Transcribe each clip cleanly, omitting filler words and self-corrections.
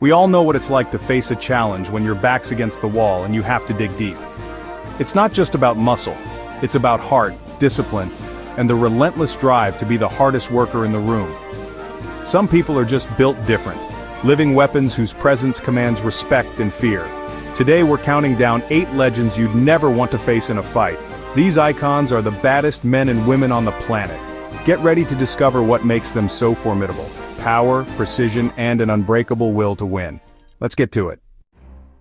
We all know what it's like to face a challenge when your back's against the wall and you have to dig deep. It's not just about muscle, it's about heart, discipline, and the relentless drive to be the hardest worker in the room. Some people are just built different, living weapons whose presence commands respect and fear. Today we're counting down 8 legends you'd never want to face in a fight. These icons are the baddest men and women on the planet. Get ready to discover what makes them so formidable. Power, precision, and an unbreakable will to win. Let's get to it.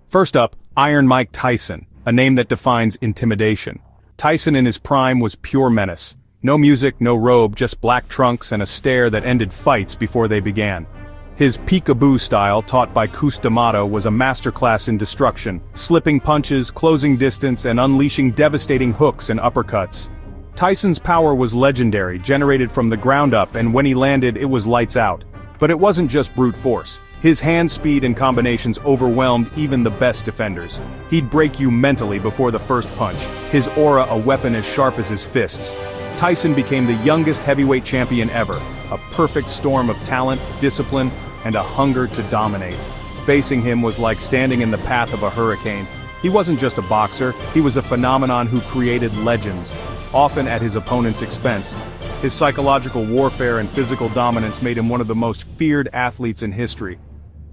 First up, Iron Mike Tyson, a name that defines intimidation. Tyson in his prime was pure menace. No music, no robe, just black trunks and a stare that ended fights before they began. His peekaboo style, taught by Cus D'Amato, was a masterclass in destruction, slipping punches, closing distance, and unleashing devastating hooks and uppercuts. Tyson's power was legendary, generated from the ground up, and when he landed, it was lights out. But it wasn't just brute force. His hand speed and combinations overwhelmed even the best defenders. He'd break you mentally before the first punch, his aura a weapon as sharp as his fists. Tyson became the youngest heavyweight champion ever, a perfect storm of talent, discipline, and a hunger to dominate. Facing him was like standing in the path of a hurricane. He wasn't just a boxer, he was a phenomenon who created legends, often at his opponent's expense. His psychological warfare and physical dominance made him one of the most feared athletes in history.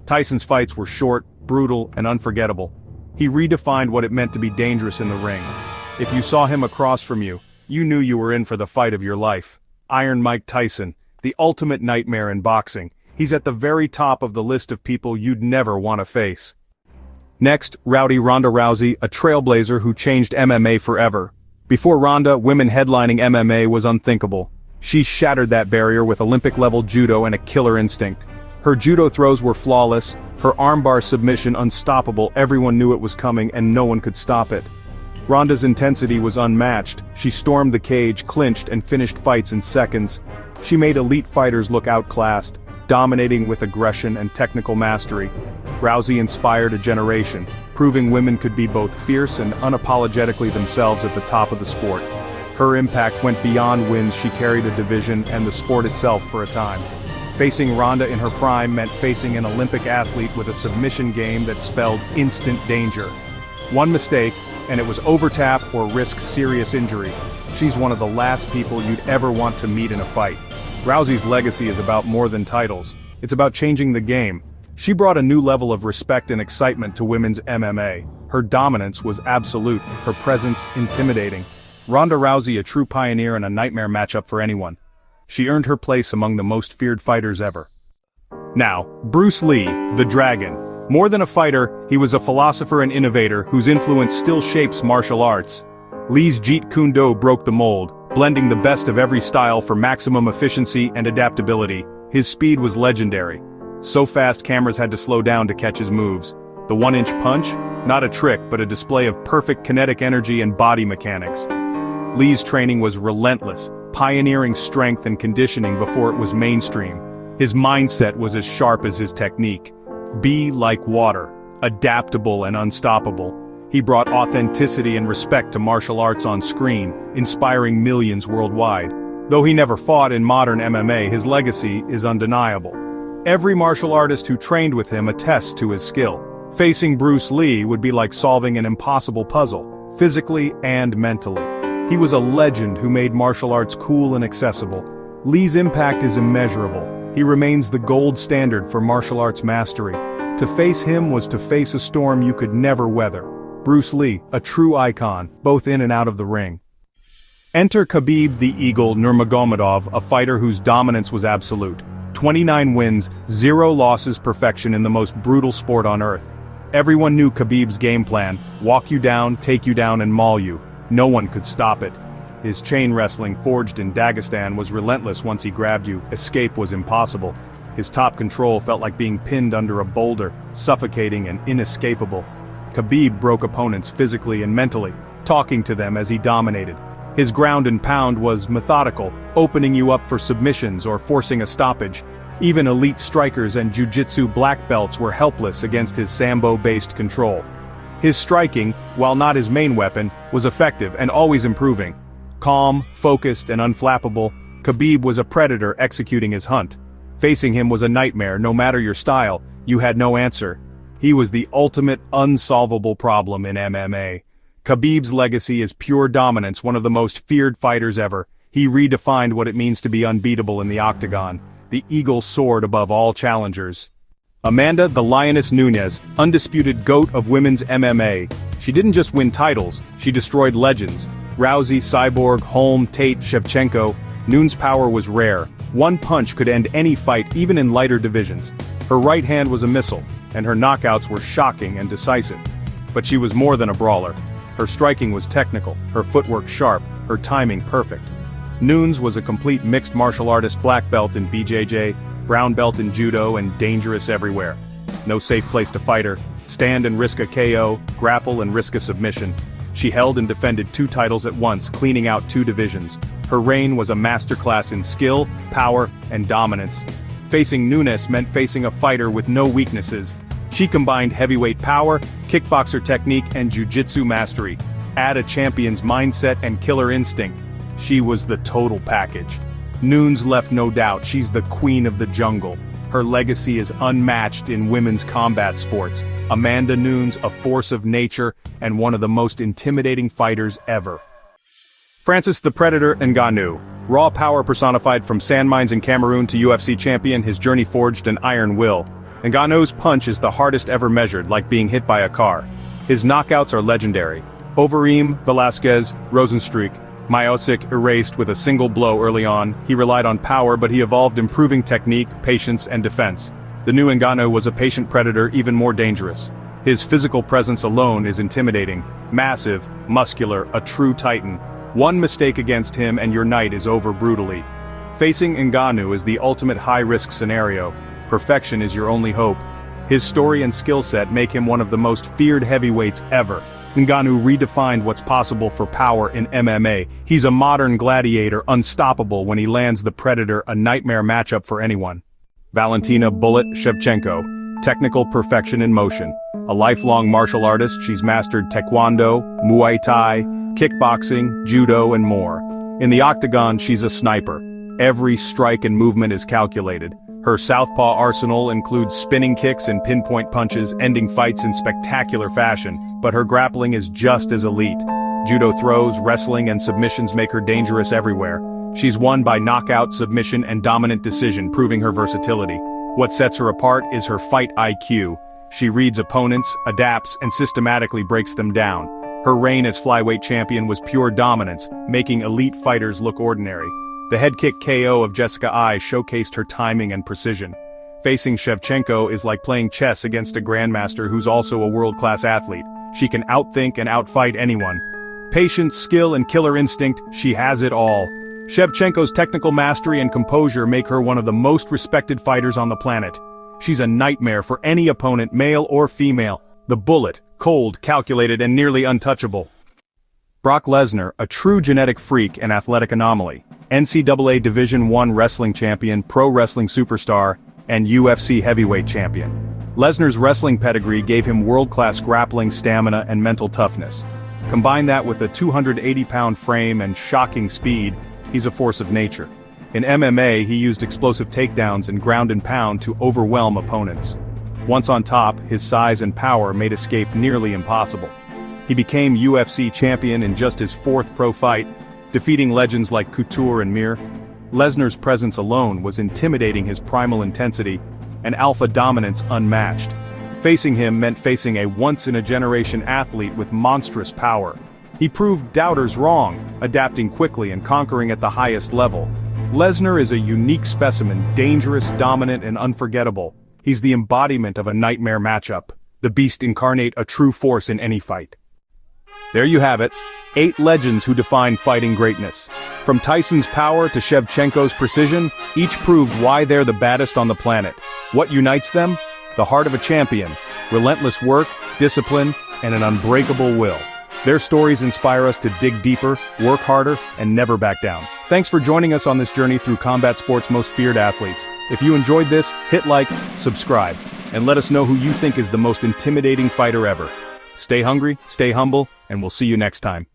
Tyson's fights were short, brutal, and unforgettable. He redefined what it meant to be dangerous in the ring. If you saw him across from you, you knew you were in for the fight of your life. Iron Mike Tyson, the ultimate nightmare in boxing. He's at the very top of the list of people you'd never want to face. Next, Rowdy Ronda Rousey, a trailblazer who changed MMA forever. Before Ronda, women headlining MMA was unthinkable. She shattered that barrier with Olympic-level judo and a killer instinct. Her judo throws were flawless, her armbar submission unstoppable. Everyone knew it was coming and no one could stop it. Ronda's intensity was unmatched. She stormed the cage, clinched, and finished fights in seconds. She made elite fighters look outclassed, dominating with aggression and technical mastery. Rousey inspired a generation, proving women could be both fierce and unapologetically themselves at the top of the sport. Her impact went beyond wins. She carried a division and the sport itself for a time. Facing Ronda in her prime meant facing an Olympic athlete with a submission game that spelled instant danger. One mistake, and it was overtap or risk serious injury. She's one of the last people you'd ever want to meet in a fight. Rousey's legacy is about more than titles. It's about changing the game. She brought a new level of respect and excitement to women's MMA. Her dominance was absolute, her presence intimidating. Ronda Rousey, a true pioneer and a nightmare matchup for anyone. She earned her place among the most feared fighters ever. Now, Bruce Lee, the Dragon. More than a fighter, he was a philosopher and innovator whose influence still shapes martial arts. Lee's Jeet Kune Do broke the mold, blending the best of every style for maximum efficiency and adaptability. His speed was legendary. So fast cameras had to slow down to catch his moves. The 1-inch punch? Not a trick, but a display of perfect kinetic energy and body mechanics. Lee's training was relentless, pioneering strength and conditioning before it was mainstream. His mindset was as sharp as his technique. Be like water, adaptable and unstoppable. He brought authenticity and respect to martial arts on screen, inspiring millions worldwide. Though he never fought in modern MMA, his legacy is undeniable. Every martial artist who trained with him attests to his skill. Facing Bruce Lee would be like solving an impossible puzzle, physically and mentally. He was a legend who made martial arts cool and accessible. Lee's impact is immeasurable. He remains the gold standard for martial arts mastery. To face him was to face a storm you could never weather. Bruce Lee, a true icon, both in and out of the ring. Enter Khabib the Eagle Nurmagomedov, a fighter whose dominance was absolute. 29 wins, 0 losses, perfection in the most brutal sport on earth. Everyone knew Khabib's game plan: walk you down, take you down, and maul you. No one could stop it. His chain wrestling, forged in Dagestan, was relentless. Once he grabbed you, escape was impossible. His top control felt like being pinned under a boulder, suffocating and inescapable. Khabib broke opponents physically and mentally, talking to them as he dominated. His ground and pound was methodical, opening you up for submissions or forcing a stoppage. Even elite strikers and jiu-jitsu black belts were helpless against his sambo-based control. His striking, while not his main weapon, was effective and always improving. Calm, focused, and unflappable, Khabib was a predator executing his hunt. Facing him was a nightmare. No matter your style, You had no answer. He was the ultimate unsolvable problem in MMA. Khabib's legacy is pure dominance, one of the most feared fighters ever. He redefined what it means to be unbeatable in the octagon, the eagle soared above all challengers. Amanda the Lioness Nunes, undisputed GOAT of women's MMA. She didn't just win titles, she destroyed legends. Rousey, Cyborg, Holm, Tate, Shevchenko. Nunes' power was rare. One punch could end any fight, even in lighter divisions. Her right hand was a missile, and her knockouts were shocking and decisive. But she was more than a brawler. Her striking was technical, her footwork sharp, her timing perfect. Nunes was a complete mixed martial artist, black belt in BJJ, brown belt in judo, and dangerous everywhere. No safe place to fight her. Stand and risk a KO, grapple and risk a submission. She held and defended 2 titles at once, cleaning out 2 divisions. Her reign was a masterclass in skill, power, and dominance. Facing Nunes meant facing a fighter with no weaknesses. She combined heavyweight power, kickboxer technique, and jiu-jitsu mastery. Add a champion's mindset and killer instinct. She was the total package. Nunes left no doubt she's the queen of the jungle. Her legacy is unmatched in women's combat sports. Amanda Nunes, a force of nature, and one of the most intimidating fighters ever. Francis the Predator Ngannou. Raw power personified from sand mines in Cameroon to UFC champion, his journey forged an iron will. Ngannou's punch is the hardest ever measured, like being hit by a car. His knockouts are legendary. Overeem, Velasquez, Rosenstruik, Miocic erased with a single blow early on. He relied on power, but he evolved, improving technique, patience, and defense. The new Ngannou was a patient predator, even more dangerous. His physical presence alone is intimidating. Massive, muscular, a true titan. One mistake against him and your night is over brutally. Facing Ngannou is the ultimate high-risk scenario. Perfection is your only hope. His story and skill set make him one of the most feared heavyweights ever. Ngannou redefined what's possible for power in MMA. He's a modern gladiator, unstoppable when he lands the Predator, a nightmare matchup for anyone. Valentina "Bullet" Shevchenko. Technical perfection in motion. A lifelong martial artist, she's mastered Taekwondo, Muay Thai, kickboxing, judo, and more. In the octagon, she's a sniper. Every strike and movement is calculated. Her southpaw arsenal includes spinning kicks and pinpoint punches, ending fights in spectacular fashion, but her grappling is just as elite. Judo throws, wrestling, and submissions make her dangerous everywhere. She's won by knockout, submission, and dominant decision, proving her versatility. What sets her apart is her fight IQ. She reads opponents, adapts, and systematically breaks them down. Her reign as flyweight champion was pure dominance, making elite fighters look ordinary. The head kick KO of Jessica Eye showcased her timing and precision. Facing Shevchenko is like playing chess against a grandmaster who's also a world-class athlete. She can outthink and outfight anyone. Patience, skill, and killer instinct, she has it all. Shevchenko's technical mastery and composure make her one of the most respected fighters on the planet. She's a nightmare for any opponent, male or female. The Bullet, cold, calculated, and nearly untouchable. Brock Lesnar, a true genetic freak and athletic anomaly. NCAA Division I wrestling champion, pro wrestling superstar, and UFC heavyweight champion. Lesnar's wrestling pedigree gave him world-class grappling stamina and mental toughness. Combine that with a 280-pound frame and shocking speed, he's a force of nature. In MMA, he used explosive takedowns and ground and pound to overwhelm opponents. Once on top, his size and power made escape nearly impossible. He became UFC champion in just his 4th pro fight, defeating legends like Couture and Mir. Lesnar's presence alone was intimidating, his primal intensity and alpha dominance unmatched. Facing him meant facing a once-in-a-generation athlete with monstrous power. He proved doubters wrong, adapting quickly and conquering at the highest level. Lesnar is a unique specimen, dangerous, dominant, and unforgettable. He's the embodiment of a nightmare matchup. The beast incarnate, a true force in any fight. There you have it, 8 legends who define fighting greatness. From Tyson's power to Shevchenko's precision, each proved why they're the baddest on the planet. What unites them? The heart of a champion, relentless work, discipline, and an unbreakable will. Their stories inspire us to dig deeper, work harder, and never back down. Thanks for joining us on this journey through combat sports' most feared athletes. If you enjoyed this, hit like, subscribe, and let us know who you think is the most intimidating fighter ever. Stay hungry, stay humble, and we'll see you next time.